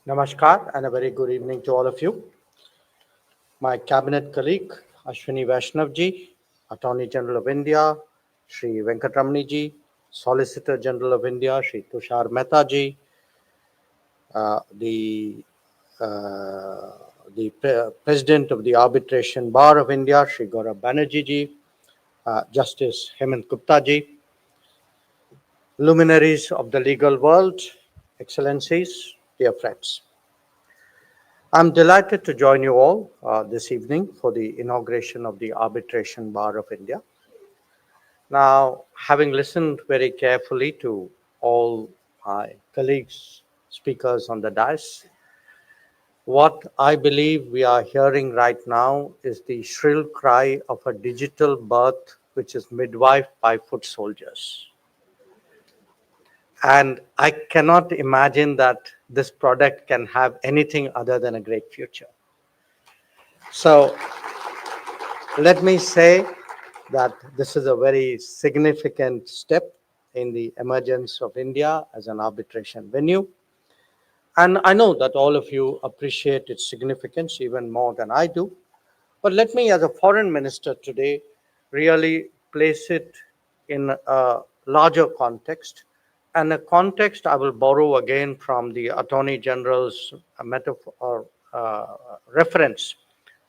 Namaskar and a very good evening to all of you. My cabinet colleague Ashwini Vaishnavji, Attorney General of India, Sri Venkatramani ji, Solicitor General of India, Sri Tushar Mehta ji, the uh, President of the Arbitration Bar of India, Sri Gaurav Banerjee ji, Justice Hemant Gupta ji, luminaries of the legal world, excellencies, dear friends. I'm delighted to join you all this evening for the inauguration of the Arbitration Bar of India. Now, having listened very carefully to all my colleagues, speakers on the dais, what I believe we are hearing right now is the shrill cry of a digital birth which is midwifed by foot soldiers. And I cannot imagine that this product can have anything other than a great future. So, let me say that this is a very significant step in the emergence of India as an arbitration venue. And I know that all of you appreciate its significance even more than I do. But let me, as a foreign minister today, really place it in a larger context. And a context I will borrow again from the Attorney General's metaphor or reference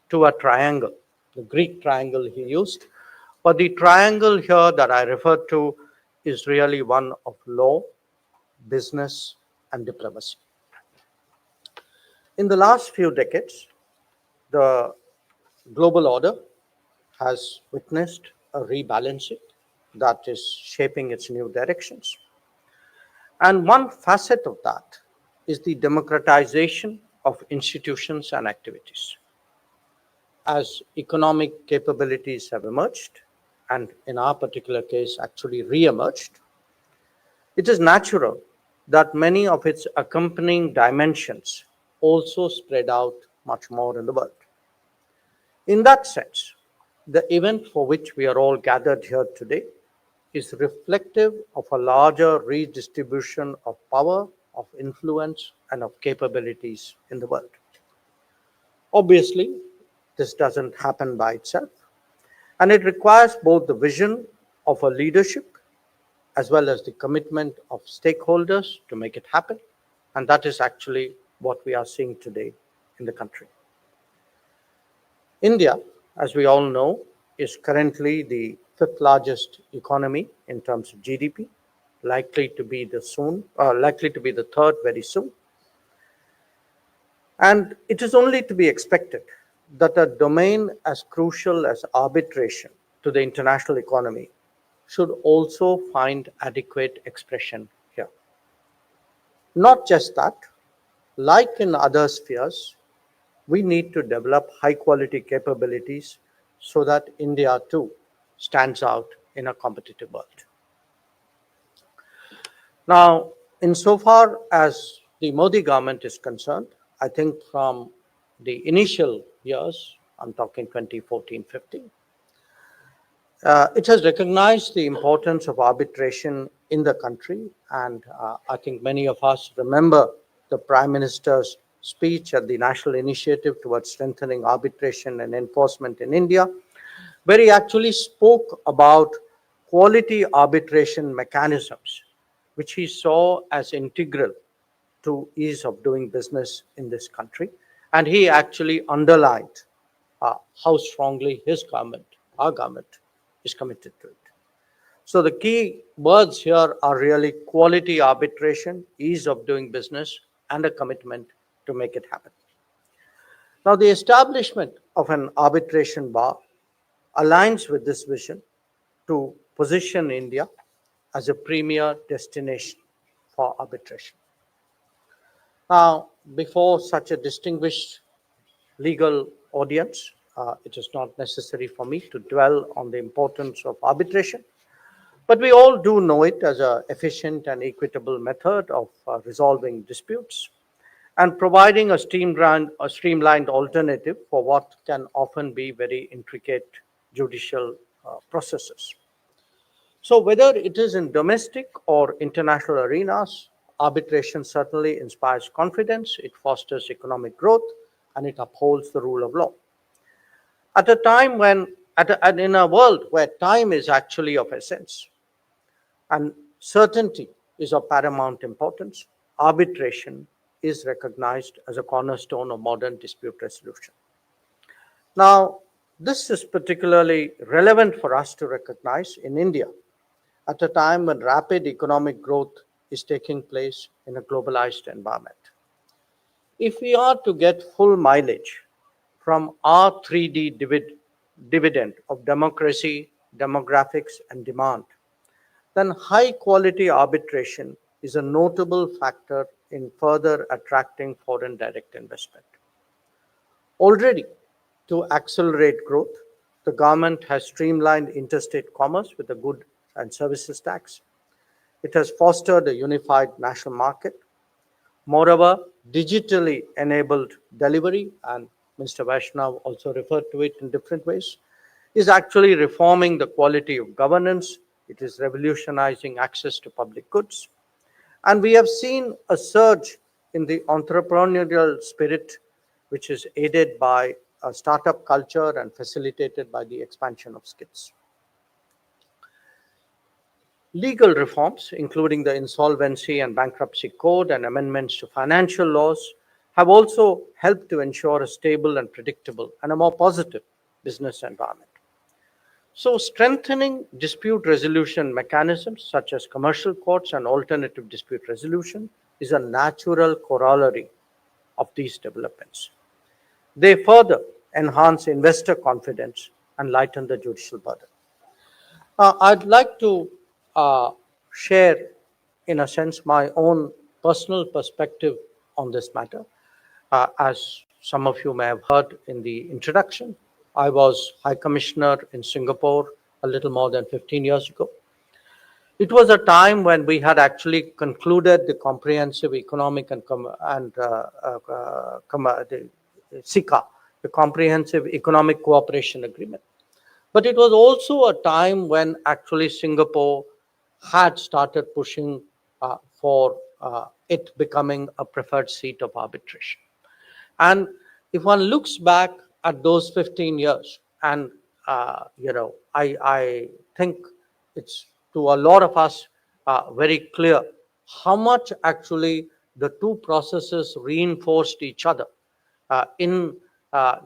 to a triangle, the Greek triangle he used. But the triangle here that I refer to is really one of law, business, and diplomacy. In the last few decades, the global order has witnessed a rebalancing that is shaping its new directions. And one facet of that is the democratization of institutions and activities. As economic capabilities have emerged, and in our particular case, actually re emerged, it is natural that many of its accompanying dimensions also spread out much more in the world. In that sense, the event for which we are all gathered here today is reflective of a larger redistribution of power, of influence, and of capabilities in the world. Obviously, this doesn't happen by itself, and it requires both the vision of a leadership as well as the commitment of stakeholders to make it happen. And that is actually what we are seeing today in the country. India, as we all know, is currently the fifth largest economy in terms of GDP, likely to be the third very soon. And it is only to be expected that a domain as crucial as arbitration to the international economy should also find adequate expression here. Not just that, like in other spheres, we need to develop high quality capabilities so that India too stands out in a competitive world. Now, insofar as the Modi government is concerned, I think from the initial years, I'm talking 2014-15, it has recognized the importance of arbitration in the country, and I think many of us remember the Prime Minister's speech at the National Initiative towards Strengthening Arbitration and Enforcement in India, where he actually spoke about quality arbitration mechanisms, which he saw as integral to ease of doing business in this country. And he actually underlined how strongly his government, our government, is committed to it. So the key words here are really quality arbitration, ease of doing business, and a commitment to make it happen. Now, the establishment of an arbitration bar aligns with this vision to position India as a premier destination for arbitration. Now, before such a distinguished legal audience, it is not necessary for me to dwell on the importance of arbitration, but we all do know it as an efficient and equitable method of resolving disputes and providing a streamlined alternative for what can often be very intricate judicial processes. So, whether it is in domestic or international arenas, arbitration certainly inspires confidence, it fosters economic growth, and it upholds the rule of law. At a time when, and in a world where time is actually of essence and certainty is of paramount importance, arbitration is recognized as a cornerstone of modern dispute resolution. Now, this is particularly relevant for us to recognize in India at a time when rapid economic growth is taking place in a globalized environment. If we are to get full mileage from our 3D dividend of democracy, demographics, and demand, then high quality arbitration is a notable factor in further attracting foreign direct investment. Already, to accelerate growth, the government has streamlined interstate commerce with a goods and services tax. It has fostered a unified national market. Moreover, digitally enabled delivery, and Mr. Vaishnav also referred to it in different ways, is actually reforming the quality of governance. It is revolutionizing access to public goods. And we have seen a surge in the entrepreneurial spirit, which is aided by a startup culture and facilitated by the expansion of skills. Legal reforms, including the Insolvency and Bankruptcy Code and amendments to financial laws, have also helped to ensure a stable and predictable and a more positive business environment. So, strengthening dispute resolution mechanisms such as commercial courts and alternative dispute resolution is a natural corollary of these developments. They further enhance investor confidence and lighten the judicial burden. I'd like to share, in a sense, my own personal perspective on this matter. As some of you may have heard in the introduction, I was High Commissioner in Singapore a little more than 15 years ago. It was a time when we had actually concluded the comprehensive economic and the SICA, the Comprehensive Economic Cooperation Agreement. But it was also a time when actually Singapore had started pushing for it becoming a preferred seat of arbitration. And if one looks back at those 15 years, and I think it's to a lot of us very clear how much actually the two processes reinforced each other in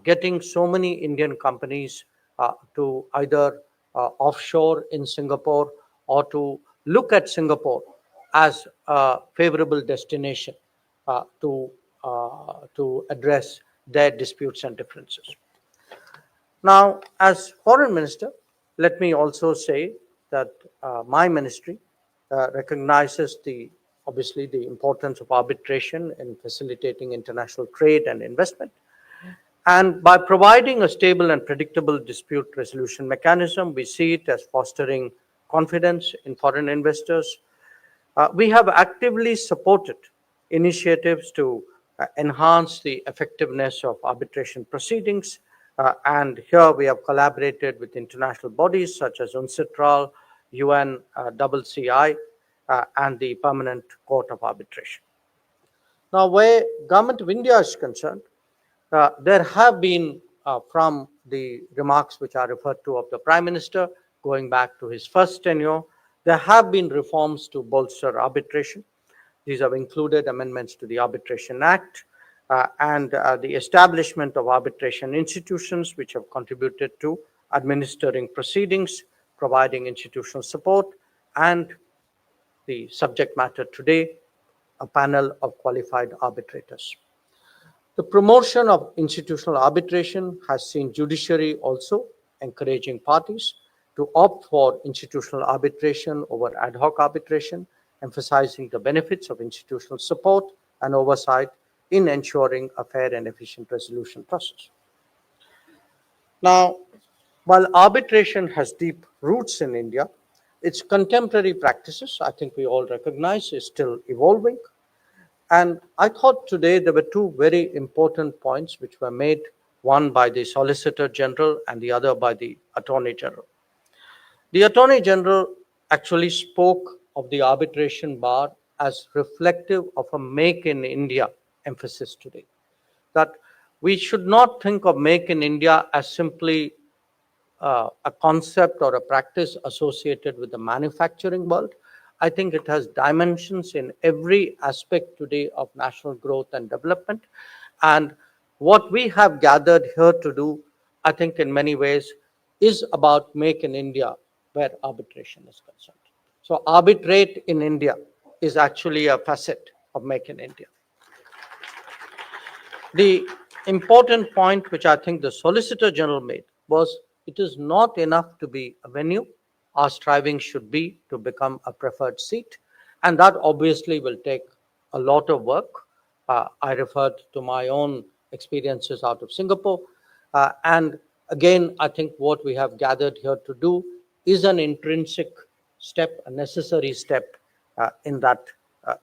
getting so many Indian companies to either offshore in Singapore or to look at Singapore as a favorable destination to address their disputes and differences. Now, as Foreign Minister, let me also say that my ministry recognizes obviously the importance of arbitration in facilitating international trade and investment. And by providing a stable and predictable dispute resolution mechanism, we see it as fostering confidence in foreign investors. We have actively supported initiatives to enhance the effectiveness of arbitration proceedings. And here we have collaborated with international bodies such as UNCITRAL, UNCCI, and the Permanent Court of Arbitration. Now, where Government of India is concerned, there have been, from the remarks which are referred to of the Prime Minister, going back to his first tenure, there have been reforms to bolster arbitration. These have included amendments to the Arbitration Act and the establishment of arbitration institutions, which have contributed to administering proceedings, providing institutional support, and the subject matter today, a panel of qualified arbitrators. The promotion of institutional arbitration has seen judiciary also encouraging parties to opt for institutional arbitration over ad hoc arbitration, emphasizing the benefits of institutional support and oversight in ensuring a fair and efficient resolution process. Now, while arbitration has deep roots in India, its contemporary practices, I think we all recognize, is still evolving. And I thought today there were two very important points which were made, one by the Solicitor General and the other by the Attorney General. The Attorney General actually spoke of the arbitration bar as reflective of a Make in India emphasis today. That we should not think of Make in India as simply a concept or a practice associated with the manufacturing world. I think it has dimensions in every aspect today of national growth and development. And what we have gathered here to do, I think, in many ways, is about Make in India, where arbitration is concerned. So, arbitrate in India is actually a facet of Make in India. The important point which I think the Solicitor General made was it is not enough to be a venue. Our striving should be to become a preferred seat, and that obviously will take a lot of work. I referred to my own experiences out of Singapore, and again, I think what we have gathered here to do is an intrinsic step, a necessary step in that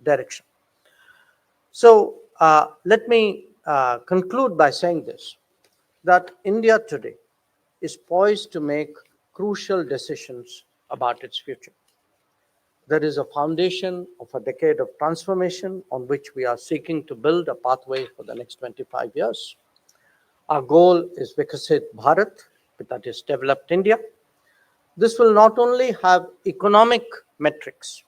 direction. So let me conclude by saying this, that India today is poised to make crucial decisions about its future. There is a foundation of a decade of transformation on which we are seeking to build a pathway for the next 25 years. Our goal is Vikasit Bharat, that is developed India. This will not only have economic metrics,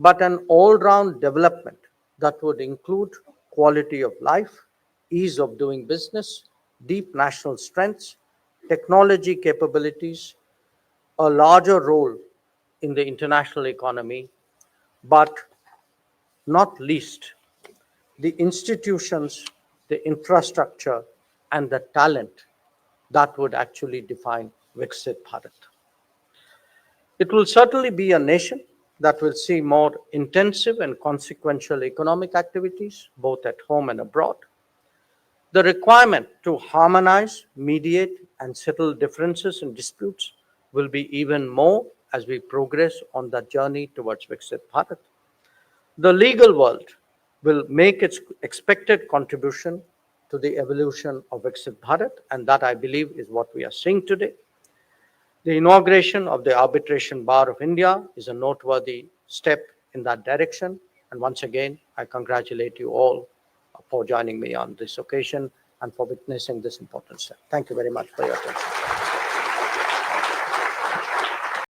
but an all-round development that would include quality of life, ease of doing business, deep national strengths, technology capabilities, a larger role in the international economy, but not least the institutions, the infrastructure, and the talent that would actually define Viksit Bharat. It will certainly be a nation that will see more intensive and consequential economic activities, both at home and abroad. The requirement to harmonize, mediate, and settle differences and disputes will be even more as we progress on the journey towards Viksit Bharat. The legal world will make its expected contribution to the evolution of Viksit Bharat, and that I believe is what we are seeing today. The inauguration of the Arbitration Bar of India is a noteworthy step in that direction. And once again, I congratulate you all for joining me on this occasion and for witnessing this important step. Thank you very much for your attention.